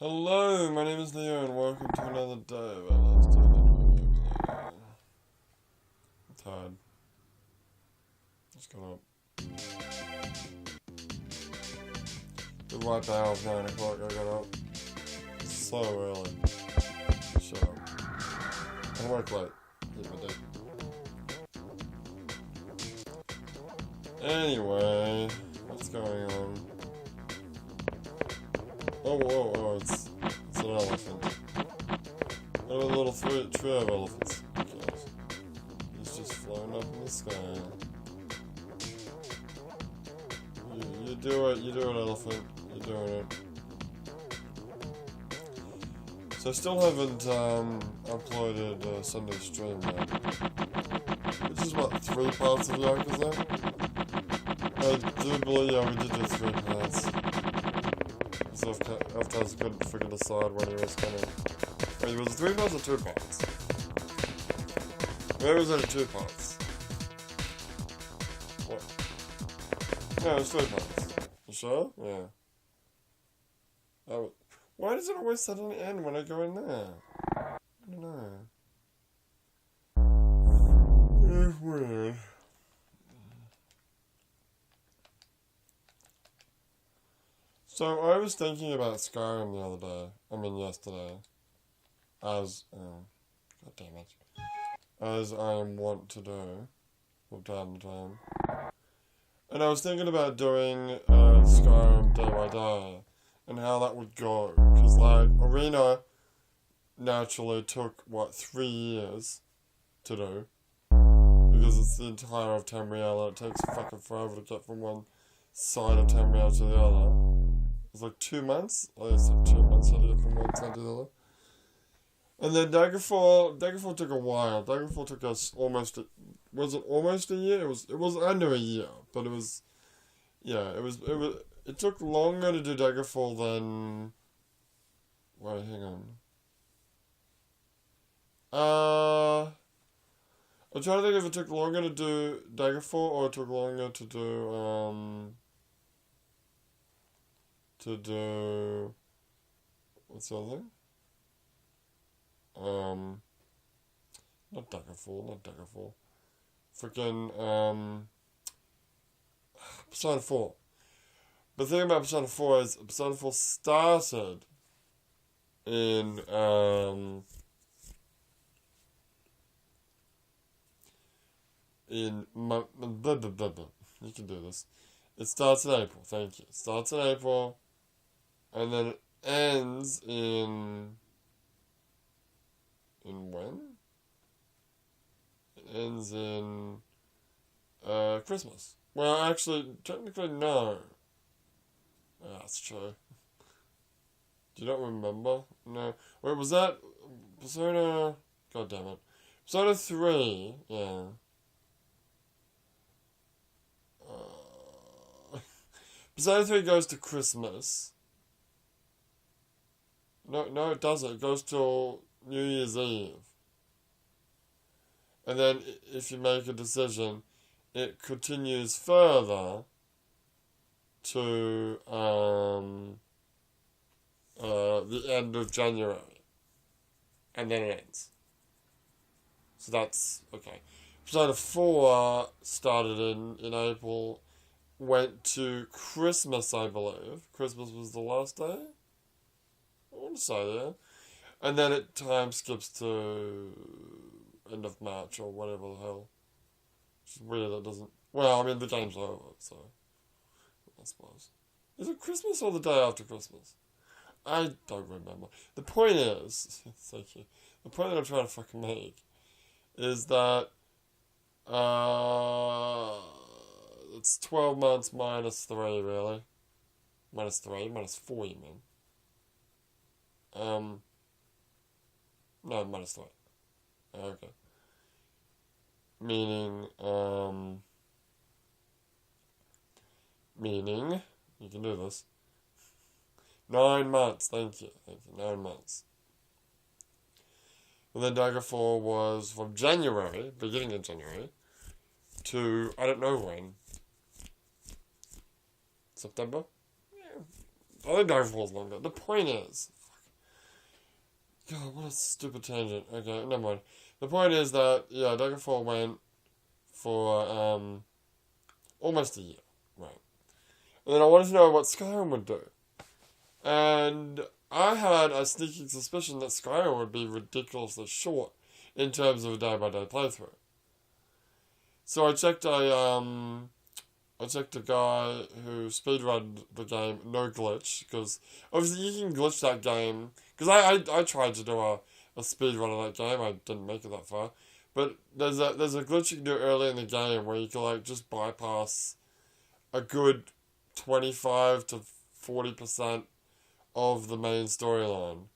Hello, my name is Leo and welcome to another day of LSD. I'm tired. Just got up. Good right now, it's 9 o'clock, I got up. It's so early. Shut up. I work late. Here's my day. Anyway, what's going on? Oh, it's an elephant. What about a little trio of elephants? Okay. He's just flown up in the sky. You do it, elephant. You're doing it. So I still haven't uploaded Sunday stream yet. Which is what, 3 parts of Yakuza? I do believe, yeah, we did do 3 parts. So after I couldn't figure decide when he was gonna... Wait, was it 3 parts or 2 parts? Where was it 2 parts? What? No, it was 3 parts. You sure? Yeah. Oh, why does it always suddenly end when I go in there? I don't know. It's weird. So, I was thinking about Skyrim the other day. I mean, yesterday. God damn it. As I want to do. From time to time. And I was thinking about doing Skyrim day by day. And how that would go. Because, like, Arena naturally took, 3 years to do. Because it's the entire of Tamriel. It takes fucking forever to get from one side of Tamriel to the other. It was like 2 months. I guess like 2 months to get from one side to the other. And then Daggerfall took a while. Daggerfall took us was it almost a year? It was under a year, but it took longer to do Daggerfall than... Wait, hang on. I'm trying to think if it took longer to do Daggerfall or it took longer to do what's the other thing? Not Daggerfall. Freaking, Persona 4. But the thing about Persona 4 is Persona 4 started in, blah, blah, blah, blah. You can do this. It starts in April, thank you. It starts in April, and then it ends in when? It ends in, Christmas. Well, actually, technically, no. Yeah, that's true. Do you not remember? No. Wait, was that Persona... God damn it. Persona 3, yeah. Persona 3 goes to Christmas. No, it doesn't. It goes till New Year's Eve. And then, if you make a decision, it continues further to, the end of January. And then it ends. So that's, okay. Persona 4 started in April, went to Christmas, I believe. Christmas was the last day? I want to say, yeah. And then it time skips to end of March or whatever the hell. Which is weird, that doesn't... Well, I mean, the game's over, so... I suppose. Is it Christmas or the day after Christmas? I don't remember. The point is... Thank you. The point that I'm trying to fucking make is that... it's 12 months minus 3, really. Minus 4, you mean. No, minus 3. Okay. Meaning, you can do this. 9 months, thank you, 9 months. And then Daggerfall was from January, beginning of January, to, I don't know when. September? Yeah. I think Daggerfall's longer. The point is, God, what a stupid tangent. Okay, never mind. The point is that, yeah, Daggerfall went for, almost a year. Right. And then I wanted to know what Skyrim would do. And I had a sneaking suspicion that Skyrim would be ridiculously short in terms of a day-by-day playthrough. So I checked a guy who speedrunned the game, no glitch, because obviously you can glitch that game, because I tried to do a speedrun of that game, I didn't make it that far, but there's a glitch you can do early in the game where you can like just bypass a good 25 to 40% of the main storyline.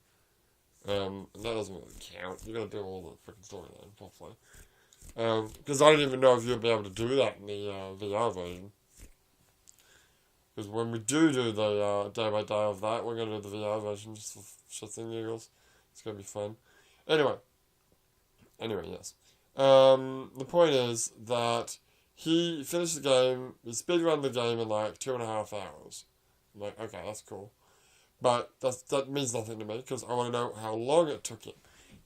That doesn't really count, you gotta do all the freaking storyline properly. Because I didn't even know if you'd be able to do that in the VR version. Because when we do the day by day of that, we're going to do the VR version just for shits and giggles. It's going to be fun. Anyway, yes. The point is that he finished the game, he speedrun the game in like 2.5 hours. I'm like, okay, that's cool. But that means nothing to me, because I want to know how long it took him.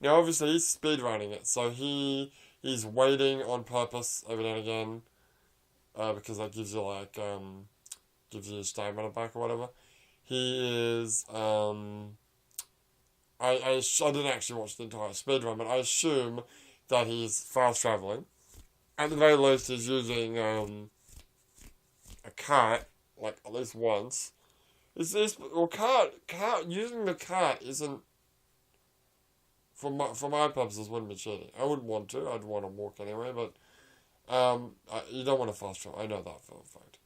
Now, obviously, he's speedrunning it, so he's waiting on purpose every now and again, because that gives you like, gives you your stamina back or whatever. He is, I didn't actually watch the entire speedrun, but I assume that he's fast traveling. At the very least, he's using, a cart, like, at least once. Using the cart isn't, for my purposes, wouldn't be cheating. I wouldn't want to. I'd want to walk anyway, but you don't want to fast travel. I know that for a fact.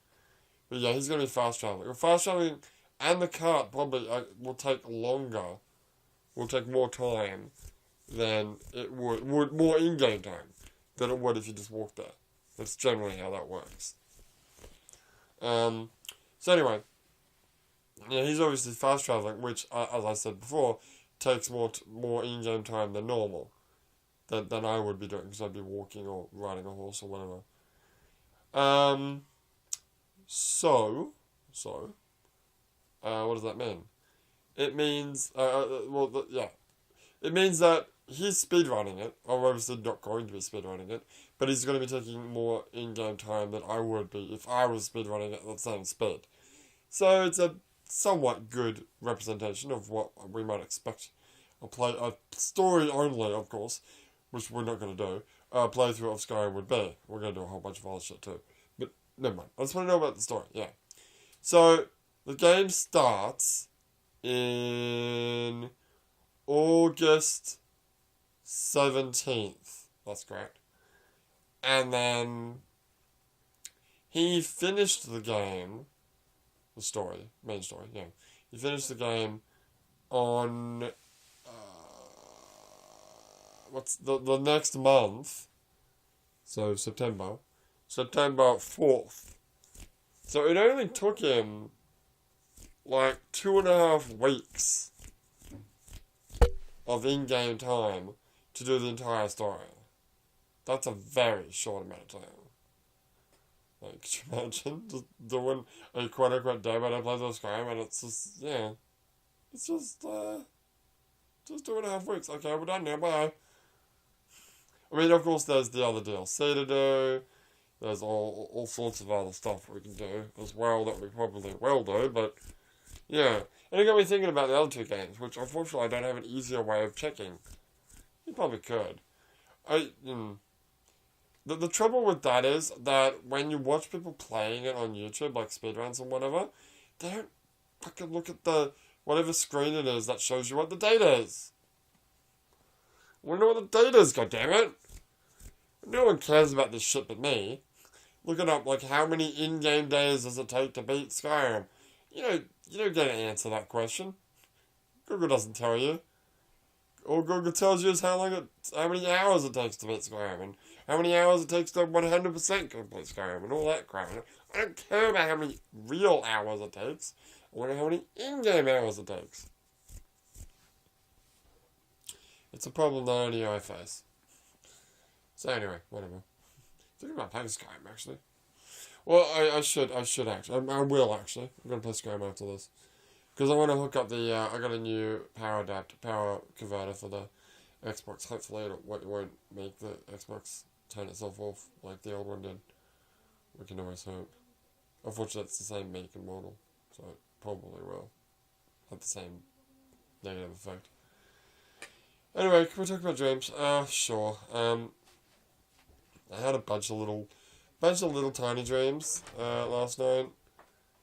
But yeah, he's going to be fast traveling. Fast traveling and the cart probably will take longer. Will take more time than it would more in-game time than it would if you just walked there. That's generally how that works. So anyway, yeah, he's obviously fast traveling, which, as I said before, takes more in-game time than normal, than I would be doing, because I'd be walking or riding a horse or whatever. So, what does that mean? It means, it means that he's speedrunning it. I'm obviously not going to be speedrunning it, but he's going to be taking more in-game time than I would be if I was speedrunning it at the same speed. So it's a somewhat good representation of what we might expect a story only, of course, which we're not going to do, playthrough of Skyrim would be. We're going to do a whole bunch of other shit too. But never mind. I just want to know about the story, yeah. So, the game starts in August 17th. That's correct. And then he finished the game, main story, yeah. He finished the game on what's the next month? So September 4th. So it only took him like 2.5 weeks of in-game time to do the entire story. That's a very short amount of time. Like, could you imagine just doing a quote-unquote day-by-day playthrough of Skyrim, and it's just, yeah. It's just 2.5 weeks. Okay, we're done now, bye. I mean, of course, there's the other DLC to do. There's all sorts of other stuff we can do as well that we probably will do, but, yeah. And it got me thinking about the other two games, which unfortunately I don't have an easier way of checking. You probably could. The trouble with that is that when you watch people playing it on YouTube, like speedruns and whatever, they don't fucking look at the whatever screen it is that shows you what the date is. I want to know what the date is, goddammit! No one cares about this shit but me. Looking up, like, how many in-game days does it take to beat Skyrim? You don't get an answer to that question. Google doesn't tell you. All Google tells you is how many hours it takes to beat Skyrim, and how many hours it takes to 100% complete Skyrim, and all that crap. I don't care about how many real hours it takes. I want to know how many in-game hours it takes. It's a problem that only I face. So anyway, whatever. Thinking about playing Skyrim, actually. Well, I should actually. I will, actually. I'm going to play Skyrim after this. Because I want to hook up the, I got a new power converter for the Xbox. Hopefully it won't make the Xbox turn itself off like the old one did. We can always hope. Unfortunately, it's the same make and model, so it probably will have the same negative effect. Anyway, can we talk about dreams? Sure. I had a bunch of little tiny dreams last night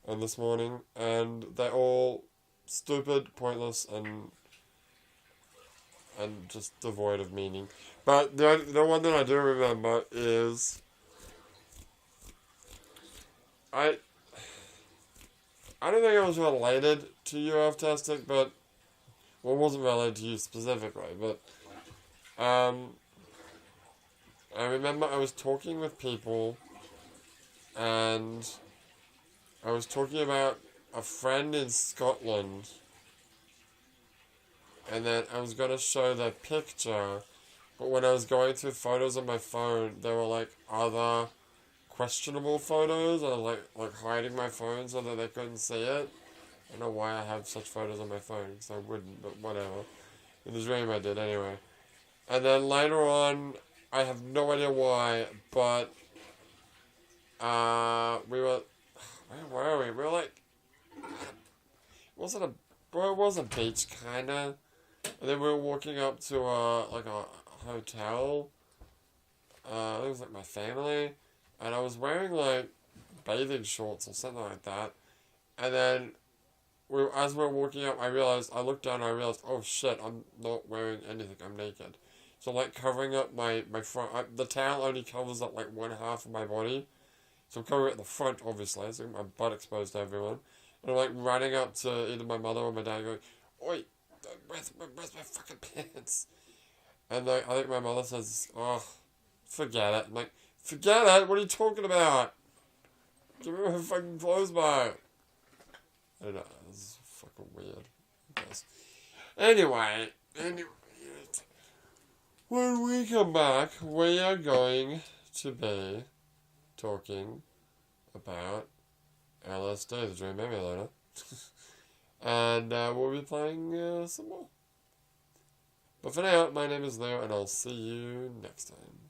and this morning, and they're all stupid, pointless, and just devoid of meaning. But the one that I do remember is I don't think it was related to you, Tastic, but well, it wasn't related to you specifically, but I remember I was talking with people, and I was talking about a friend in Scotland, and then I was going to show their picture, but when I was going through photos on my phone, there were like other questionable photos, and I was like hiding my phone so that they couldn't see it. I don't know why I have such photos on my phone, because I wouldn't, but whatever. In the dream I did anyway. And then later on, I have no idea why, but we were, where were we? We were like, it was a beach kinda, and then we were walking up to like a hotel. It was like my family, and I was wearing like bathing shorts or something like that, and then as we were walking up, I looked down and I realized, oh shit, I'm not wearing anything, I'm naked. So like covering up my front, the towel only covers up like one half of my body. So I'm covering up the front, obviously, so my butt exposed to everyone. And I'm like running up to either my mother or my dad going, oi, where's my fucking pants? And like, I think my mother says, oh, forget it. I'm like, forget it? What are you talking about? Give me my fucking clothes back. I don't know, this is fucking weird. I guess. Anyway, when we come back, we are going to be talking about LSD, the Dream Emulator. And we'll be playing some more. But for now, my name is Leo, and I'll see you next time.